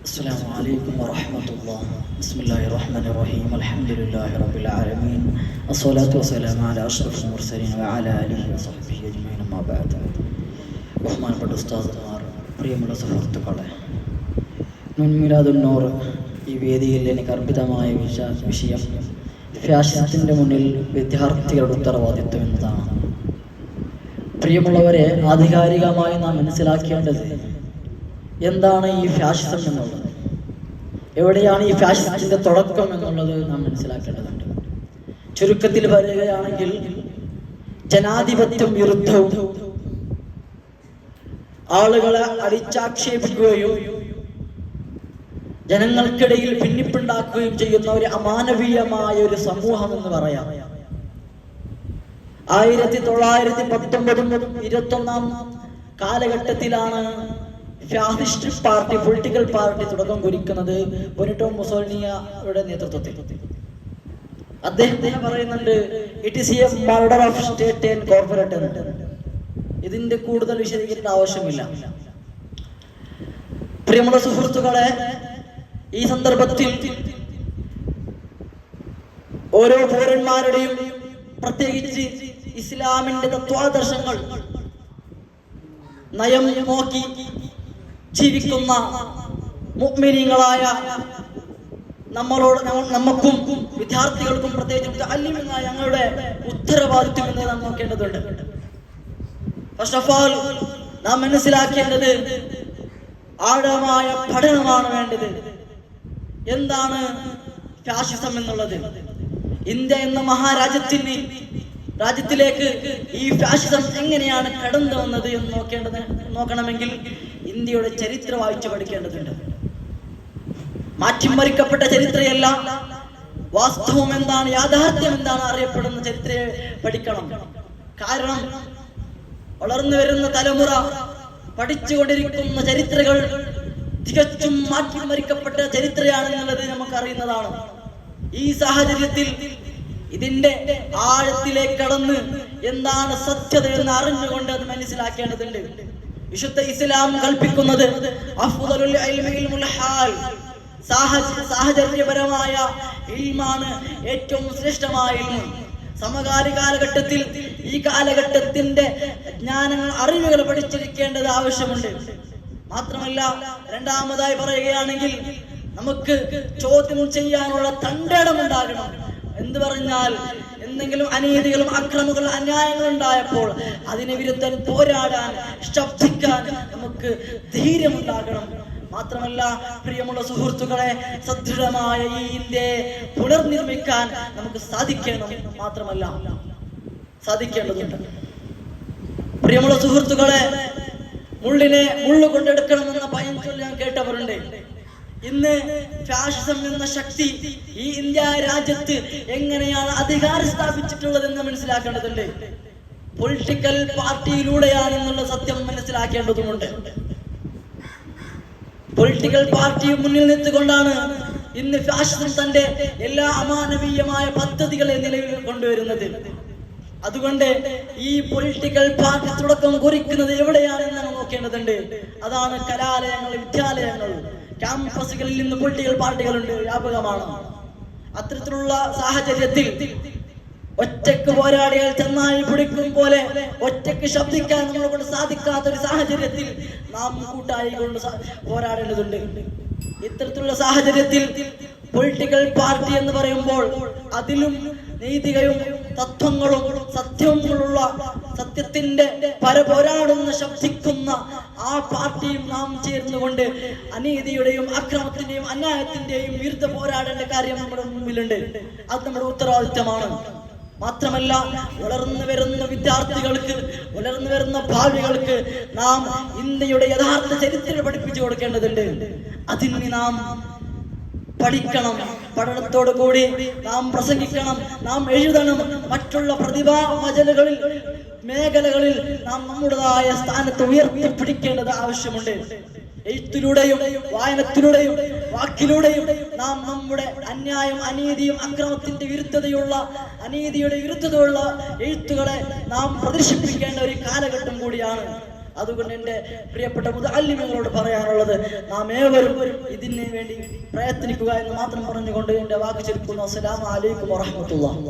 السلام عليكم ورحمة الله. بسم الله الرحمن الرحيم. الحمد لله رب العالمين. الصلاة والسلام على أشرف المرسلين وعلى آله وصحبه أجمعين. أما بعد. ബഹുമാനപ്പെട്ട ഉസ്താദുമാർ, പ്രിയമുള്ള സുഹൃത്തുക്കളെ, മുൻമിലാദുന്നൂർ ഈ വേദിയിൽ എനിക്ക് അർപ്പിതമായ വിഷയം ഫാഷിസത്തിൻ്റെ മുന്നിൽ വിദ്യാർത്ഥികളുടെ ഉത്തരവാദിത്വം എന്നതാണ്. പ്രിയമുള്ളവരെ, ആധികാരികമായി നാം മനസ്സിലാക്കേണ്ടത് എന്താണ് ഈ ഫാഷിസം എന്നുള്ളത്, എവിടെയാണ് ഈ ഫാഷിസത്തിന്റെ തുടക്കം എന്നുള്ളത് നാം മനസ്സിലാക്കേണ്ടതുണ്ട്. ചുരുക്കത്തിൽ പറയുകയാണെങ്കിൽ, ജനാധിപത്യം വിരുദ്ധവും ആളുകളെ അടിച്ചാക്ഷേപിക്കുകയും ജനങ്ങൾക്കിടയിൽ ഭിന്നിപ്പുണ്ടാക്കുകയും ചെയ്യുന്ന ഒരു അമാനവീയമായ ഒരു സമൂഹം എന്ന് പറയാം. 1919 കാലഘട്ടത്തിലാണ് ഫാസിസ്റ്റ് പാർട്ടി, പൊളിറ്റിക്കൽ പാർട്ടി തുടക്കം കുറിക്കുന്നത് ബെനിറ്റോ മുസോളിനിയുടെ നേതൃത്വത്തിൽ. അദ്ദേഹം തന്നെ പറയുന്നുണ്ട്, it is A murder of state and corporate എന്ന്. ഇതിന്റെ കൂടുതൽ വിശദീകരിക്കേണ്ട ആവശ്യമില്ല. പ്രിയമുള്ള സുഹൃത്തുക്കളെ, ഈ സന്ദർഭത്തിൽ ഓരോ പൗരന്മാരുടെയും, പ്രത്യേകിച്ച് ഇസ്ലാമിന്റെ തത്വാദർശങ്ങൾ നയം നോക്കി ജീവിക്കുന്ന മുഅ്മിനീങ്ങളായ നമുക്കും വിദ്യാർത്ഥികൾക്കും, പ്രത്യേകിച്ച് അല്ലിമായ ഞങ്ങളുടെ ഉത്തരവാദിത്വം എന്ന് നാം നോക്കേണ്ടതുണ്ട്. ഫസ്റ്റ് ഓഫ് ഓൾ നാം മനസ്സിലാക്കേണ്ടത് ആഴമായ പഠനമാണ് വേണ്ടത്. എന്താണ് ഫാഷിസം എന്നുള്ളത്? ഇന്ത്യ എന്ന രാജ്യത്തിലേക്ക് ഈ ഫാഷിസം എങ്ങനെയാണ് കടന്നു വന്നത് എന്ന് നോക്കണമെങ്കിൽ ഇന്ത്യയുടെ ചരിത്രം വായിച്ചു പഠിക്കേണ്ടതുണ്ട്. മാറ്റിമറിക്കപ്പെട്ട ചരിത്രമല്ല, വാസ്തവം എന്താണ്, യാഥാർത്ഥ്യം എന്താണ് അറിയപ്പെടുന്ന ചരിത്രയെ പഠിക്കണം. കാരണം വളർന്നു വരുന്ന തലമുറ പഠിച്ചുകൊണ്ടിരിക്കുന്ന ചരിത്രങ്ങൾ തികച്ചും മാറ്റിമറിക്കപ്പെട്ട ചരിത്രയാണെന്നുള്ളത് നമുക്കറിയുന്നതാണ്. ഈ സാഹചര്യത്തിൽ ഇതിന്റെ ആഴത്തിലേക്ക് കടന്ന് എന്താണ് സത്യത എന്ന് അറിഞ്ഞുകൊണ്ട് അത് മനസ്സിലാക്കേണ്ടതുണ്ട്. വിശുദ്ധ ഇസ്ലാം കൽപ്പിക്കുന്നത് അഫ്ദലുൽ ഇൽമി ഇൽമുൽ ഹാൽ, സാഹചര്യപരമായ ഇൽമാണ് ഏറ്റവും ശ്രേഷ്ഠമായ ഇൽമ്. സമകാലിക കാലഘട്ടത്തിൽ ഈ കാലഘട്ടത്തിന്റെ ജ്ഞാനങ്ങൾ, അറിവുകൾ പഠിച്ചിരിക്കേണ്ടത് ആവശ്യമുണ്ട്. മാത്രമല്ല, രണ്ടാമതായി പറയുകയാണെങ്കിൽ, നമുക്ക് ചോദ്യം ചെയ്യാനുള്ള തന്റേടമുണ്ടാകണം. എന്ത് പറഞ്ഞാൽ, എന്തെങ്കിലും അനീതികളും അക്രമങ്ങളും അന്യായങ്ങളും ഉണ്ടായപ്പോൾ അതിനെ വിരുദ്ധം പോരാടാൻ, ശബ്ദിക്കാൻ നമുക്ക് ധൈര്യമുണ്ടാകണം. മാത്രമല്ല, പ്രിയമുള്ള സുഹൃത്തുക്കളെ, സദൃഢമായ ഈ ഇന്ത്യയെ പുനർനിർമ്മിക്കാൻ നമുക്ക് സാധിക്കേണ്ടതുണ്ട്. പ്രിയമുള്ള സുഹൃത്തുക്കളെ, മുള്ളിനെ മുള്ളു കൊണ്ടെടുക്കണമെന്ന പഴഞ്ചൊല്ല് ഞാൻ കേട്ടവരുണ്ട്. ഇന്ന് ഫാഷിസം എന്ന ശക്തി ഈ ഇന്ത്യ രാജ്യത്ത് എങ്ങനെയാണ് അധികാരം സ്ഥാപിച്ചിട്ടുള്ളതെന്ന് മനസ്സിലാക്കേണ്ടതുണ്ട്. പൊളിറ്റിക്കൽ പാർട്ടിയിലൂടെയാണെന്നുള്ള സത്യം മനസ്സിലാക്കേണ്ടതുണ്ട്. പൊളിറ്റിക്കൽ പാർട്ടി മുന്നിൽ നിന്നുകൊണ്ടാണ് ഇന്ന് ഫാഷിസം തന്റെ എല്ലാ അമാനവീയമായ പദ്ധതികളെ നിലവിൽ കൊണ്ടുവരുന്നത്. അതുകൊണ്ട് ഈ പൊളിറ്റിക്കൽ പാർട്ടി തുടക്കം കുറിക്കുന്നത് എവിടെയാണെന്ന് നമ്മൾ നോക്കേണ്ടതുണ്ട്. അതാണ് കലാലയങ്ങൾ, വിദ്യാലയങ്ങൾ, ക്യാമ്പസുകളിൽ നിന്ന് പൊളിറ്റിക്കൽ പാർട്ടികളുണ്ട്, വ്യാപകമാണ്. അത്തരത്തിലുള്ള സാഹചര്യത്തിൽ ഒറ്റക്ക് പോരാടിയാൽ ചെന്നായി പിടിക്കും പോലെ ഒറ്റക്ക് ശബ്ദിക്കാൻ നമ്മളെ കൊണ്ട് സാധിക്കാത്തൊരു സാഹചര്യത്തിൽ നാം കൂട്ടായി കൊണ്ട് പോരാടേണ്ടതുണ്ട്. ഇത്തരത്തിലുള്ള സാഹചര്യത്തിൽ പൊളിറ്റിക്കൽ പാർട്ടി എന്ന് പറയുമ്പോൾ അതിലും നീതികയും തത്വങ്ങളും സത്യങ്ങളുള്ള, സത്യത്തിന്റെ പോരാടുന്ന, ശബ്ദിക്കുന്ന ആ പാർട്ടിയും നാം ചേർന്നുകൊണ്ട് അനീതിയുടെയും അക്രമത്തിന്റെയും അന്യായത്തിന്റെയും വിരുദ്ധ പോരാടേണ്ട കാര്യം നമ്മുടെ മുമ്പിലുണ്ട്. അത് നമ്മുടെ ഉത്തരവാദിത്തമാണ്. മാത്രമല്ല, വളർന്നു വരുന്ന വിദ്യാർത്ഥികൾക്ക്, വളർന്നു വരുന്ന ഭാവികൾക്ക് നാം ഇന്ത്യയുടെ യഥാർത്ഥ ചരിത്രം പഠിപ്പിച്ചു കൊടുക്കേണ്ടതുണ്ട്. അതിന് നാം പഠിക്കണം. പഠനത്തോടു കൂടി നാം പ്രസംഗിക്കണം, നാം എഴുതണം. മറ്റുള്ള പ്രതിഭാ മേഖലകളിൽ നാം നമ്മുടേതായ സ്ഥാനത്ത് ഉയർത്തിപ്പിടിക്കേണ്ടത് ആവശ്യമുണ്ട്. എഴുത്തിലൂടെയും വായനത്തിലൂടെയും വാക്കിലൂടെയും നാം നമ്മുടെ അന്യായം, അനീതിയും അക്രമത്തിന്റെ അനീതിയുടെ വിരുദ്ധതയുള്ള എഴുത്തുകളെ നാം പ്രദർശിപ്പിക്കേണ്ട ഒരു കാലഘട്ടം കൂടിയാണ്. അതുകൊണ്ട് എൻ്റെ പ്രിയപ്പെട്ട മുതഅല്ലിമീങ്ങളോട് പറയാനുള്ളത് നാം ഏവരും ഇതിന് വേണ്ടി പ്രയത്നിക്കുക എന്ന് മാത്രം പറഞ്ഞുകൊണ്ട് എൻ്റെ വാക്ക് ചുരുക്കുന്നു. അസ്സലാമു അലൈക്കും വറഹ്മത്തുള്ളാഹി.